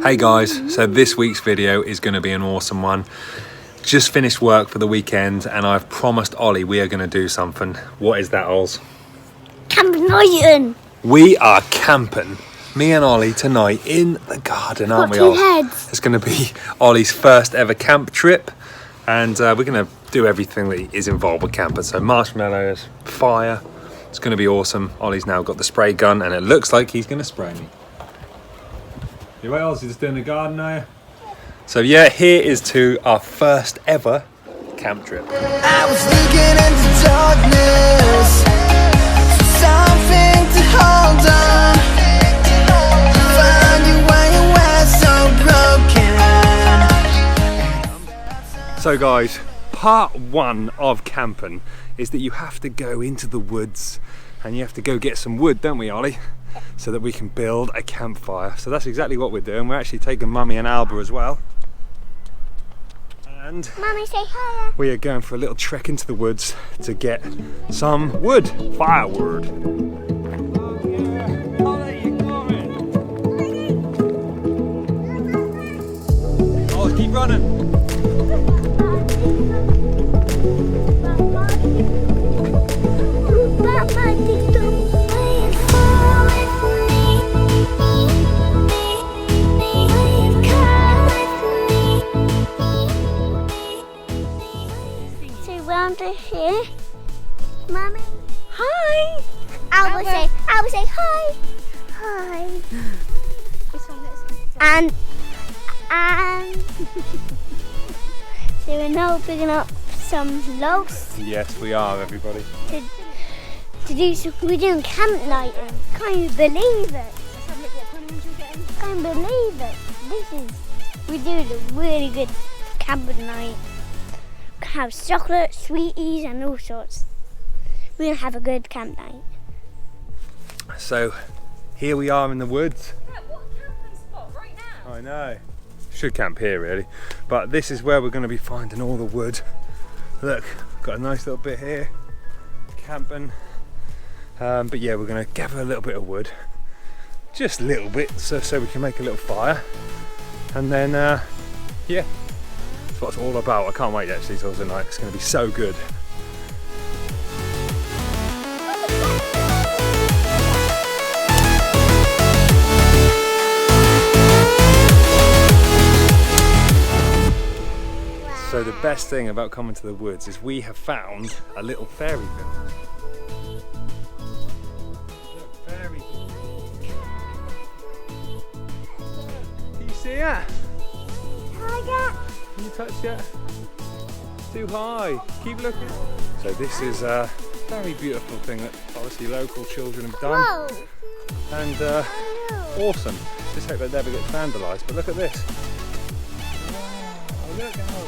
Hey guys, so this week's video is going to be an awesome one. Just finished work for the weekend and I've promised Ollie we are going to do something. What is that, Ols? Camping. We are camping, me and Ollie, tonight in the garden, aren't we, Ols? Heads. It's going to be Ollie's first ever camp trip and we're going to do everything that is involved with camping. So marshmallows, fire, it's going to be awesome. Ollie's now got the spray gun and it looks like he's going to spray me. You right, Oz? You're just doing the garden now? So yeah, here is to our first ever camp trip. I was looking into darkness, something to hold on. Find you when you were so broken. So guys, part one of camping is that you have to go into the woods and you have to go get some wood, don't we, Ollie? So that we can build a campfire. So that's exactly what we're doing. We're actually taking Mummy and Alba as well. And Mummy, say hi. we are going for a little trek into the woods to get some wood, firewood. Oh, keep running. Here, Mummy. Hi. I will say hi. Hi. And so we're now picking up some logs. Yes, we are, everybody. To do some. We're doing camp night. Can't you believe it? Can't believe it. We're doing a really good camping night. Have chocolate, sweeties and all sorts. We're gonna have a good camp night. So here we are in the woods. Yeah, what camping spot right now? I know. Should camp here really, but this is where we're going to be finding all the wood. Look, got a nice little bit here, camping. But yeah, we're going to gather a little bit of wood, just a little bit, so we can make a little fire. And then yeah. That's what it's all about. I can't wait actually till tonight. It's going to be so good. Wow. So the best thing about coming to the woods is we have found a little fairy village. Look, fairy village. Can you see it? Can you touch it? Too high. Keep looking. So this is a very beautiful thing that obviously local children have done. Whoa. And awesome. Just hope that never gets vandalised. But look at this. Wow, look how.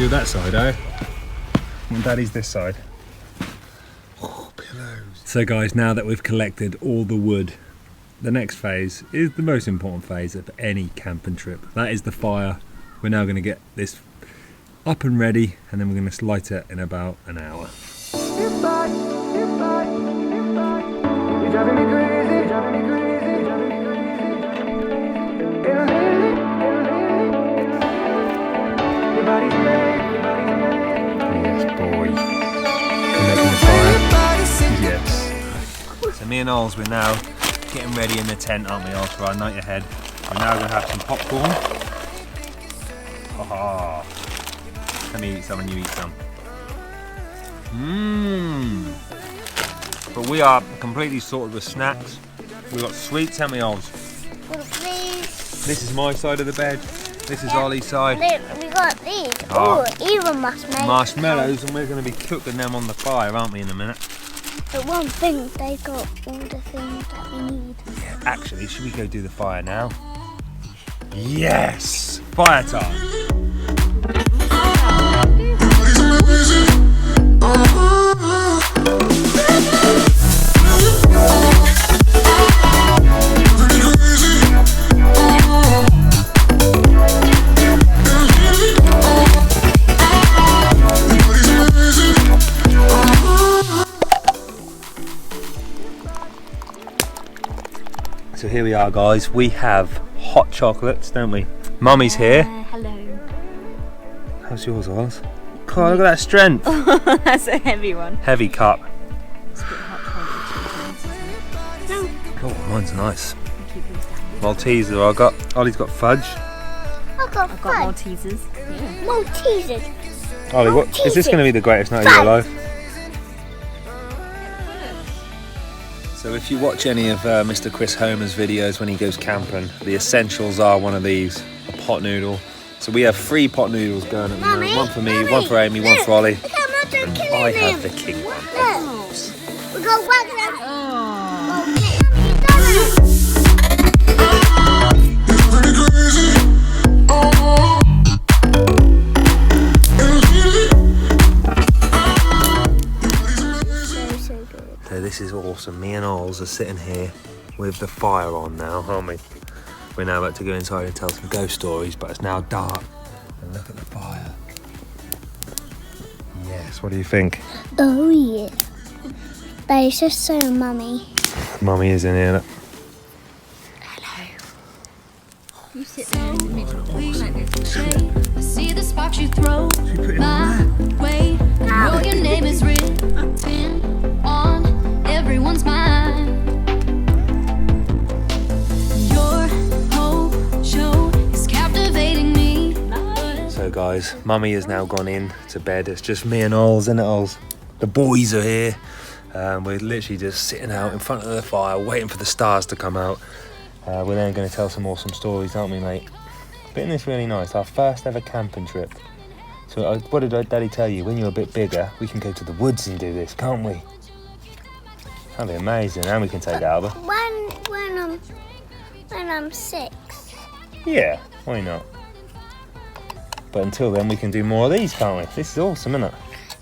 That side, eh? And Daddy's this side. Oh, pillows. So guys, now that we've collected all the wood, the next phase is the most important phase of any camping trip. That is the fire. We're now going to get this up and ready and then we're going to light it in about an hour. You're driving me crazy, driving me crazy, driving me crazy. Your body's made. Yes, boy. We're making the fire. Yes. So me and Ols, we're now getting ready in the tent, aren't we, Ols, for our night ahead. We're now going to have some popcorn. Haha. Let me eat some and you eat some. Mmm. But we are completely sorted with snacks. We've got sweets, haven't we, Ols? This is my side of the bed. This is Ollie's side. We got these. Oh. Oh, even marshmallows. Marshmallows, and we're going to be cooking them on the fire, aren't we, in a minute? But one thing, they got all the things that we need. Actually, should we go do the fire now? Yes! Fire time! So here we are, guys. We have hot chocolates, don't we? Mummy's here. Hello. How's yours, Oz? God, look at that strength. That's a heavy one. Heavy cup. It's a bit hot to hold. Oh, mine's nice. Malteser I got. Ollie's got fudge. I've got I've got fun. Maltesers. Yeah. Maltesers. Ollie, what is this going to be the greatest night of your life? So if you watch any of Mr. Chris Homer's videos when he goes camping, the essentials are one of these, a pot noodle. So we have 3 pot noodles going at the moment. One for me, one for Amy, one for Ollie. Look how much I'm And killing I have them. the king one. Look. We got one of them. Oh. So good. So this is awesome. Me and Oz are sitting here with the fire on now, aren't we? We're now about to go inside and tell some ghost stories, but it's now dark. And look at the fire. Yes, what do you think? Oh yeah. That is just so mummy. Mummy is in here. Look. You sit there in the middle. I see the sparks you throw She put it my way. I know your name is written on everyone's mind. Your whole show is captivating me. So guys, Mummy has now gone in to bed. It's just me and Oz, isn't it, Oz? The boys are here. We're literally just sitting out in front of the fire, waiting for the stars to come out. We're then going to tell some awesome stories, aren't we, mate? But isn't this really nice? Our first ever camping trip. So what did Daddy tell you? When you're a bit bigger, we can go to the woods and do this, can't we? That'd be amazing. And we can take Alba. When I'm 6. Yeah, why not? But until then, we can do more of these, can't we? This is awesome, isn't it?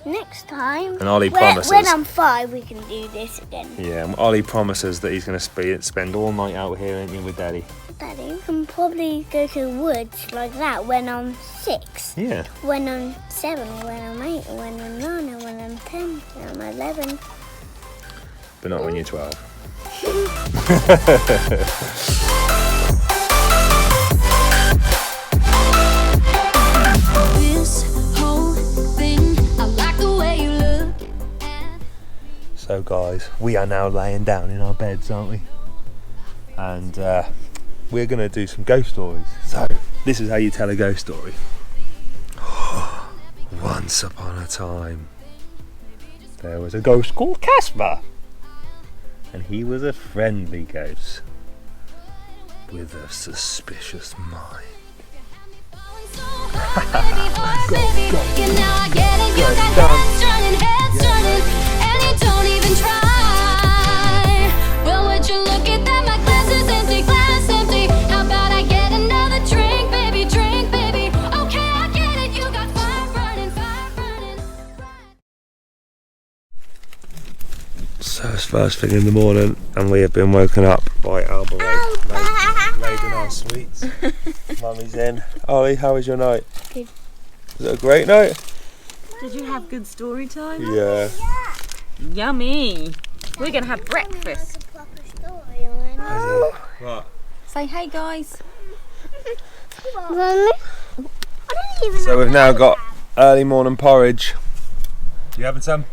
Next time. And Ollie when- promises. When I'm 5, we can do this again. Yeah, and Ollie promises that he's going to spend all night out here, ain't you, with Daddy? Daddy, we can probably go to the woods like that when I'm 6. Yeah. When I'm 7, when I'm 8, when I'm 9, when I'm 10, when I'm 11. But not when you're 12. This whole thing, I like the way you look. So guys, we are now laying down in our beds, aren't we? And we're going to do some ghost stories. So, this is how you tell a ghost story. Once upon a time, there was a ghost called Casper. And he was a friendly ghost with a suspicious mind. So it's first thing in the morning and we have been woken up by Alba laid in our sweets. Mummy's in. Ollie, how was your night? Good. Was it a great night? Did you have good story time? Yeah. Yummy. We're going to have breakfast. What? Say hey, guys. Mummy? I don't even So we've now got early morning porridge. You having some?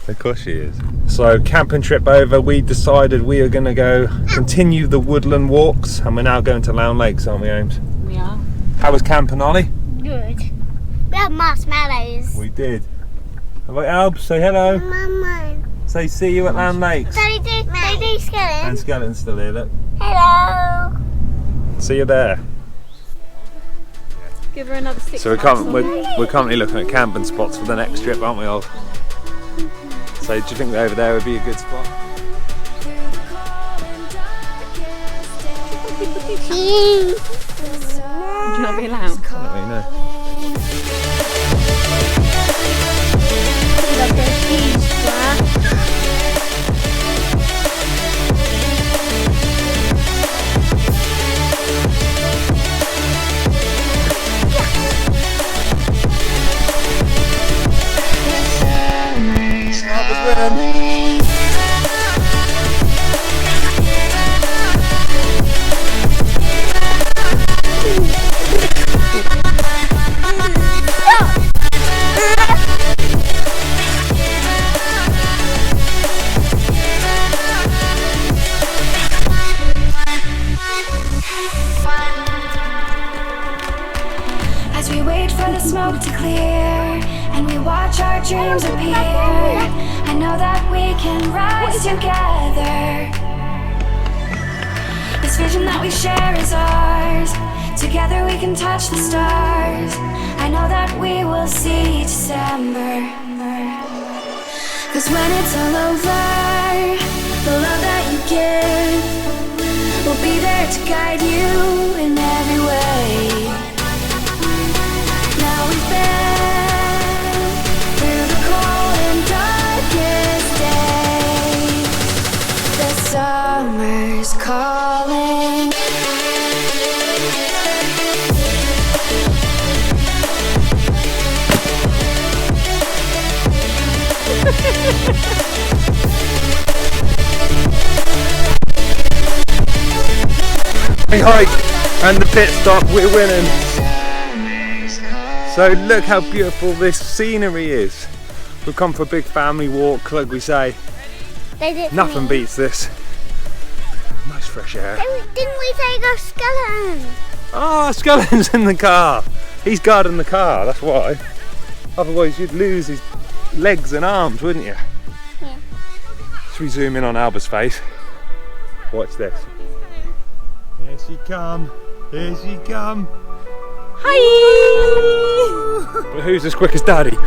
Of course she is. So camping trip over, we decided we are going to go continue the woodland walks and we're now going to Lown Lakes, aren't we, Ames? We are. How was camping, Ollie? good. We have marshmallows. We did. How about Albs? Say hello. Mama. Say see you at Lown Lakes. Daddy, do And skeletons. Skeleton's still here, look. Hello. See you there. Give her another 6 So months. we're currently looking at camping spots for the next trip, aren't we, Ol? So do you think that over there would be a good spot? Cheese. Would you not be allowed? I don't really know. Love the cheese bar. As we wait for the smoke to clear and we watch our dreams appear, I know that we can rise together. This vision that we share is ours. Together we can touch the stars. I know that we will see December. 'Cause when it's all over, the love that you give will be there to guide you in every way. Now we've been through the cold and darkest days. The summer's calling. Big hike and the pit stop, we're winning. So look how beautiful this scenery is. We've come for a big family walk, like we say. They did Nothing beats this. Nice fresh air. Didn't we take our skeleton? Ah, Skeleton's in the car. He's guarding the car, that's why. Otherwise you'd lose his legs and arms, wouldn't you? Yeah. Should we zoom in on Alba's face? Watch this. Here she come. Here she come. Hi! But who's as quick as Daddy?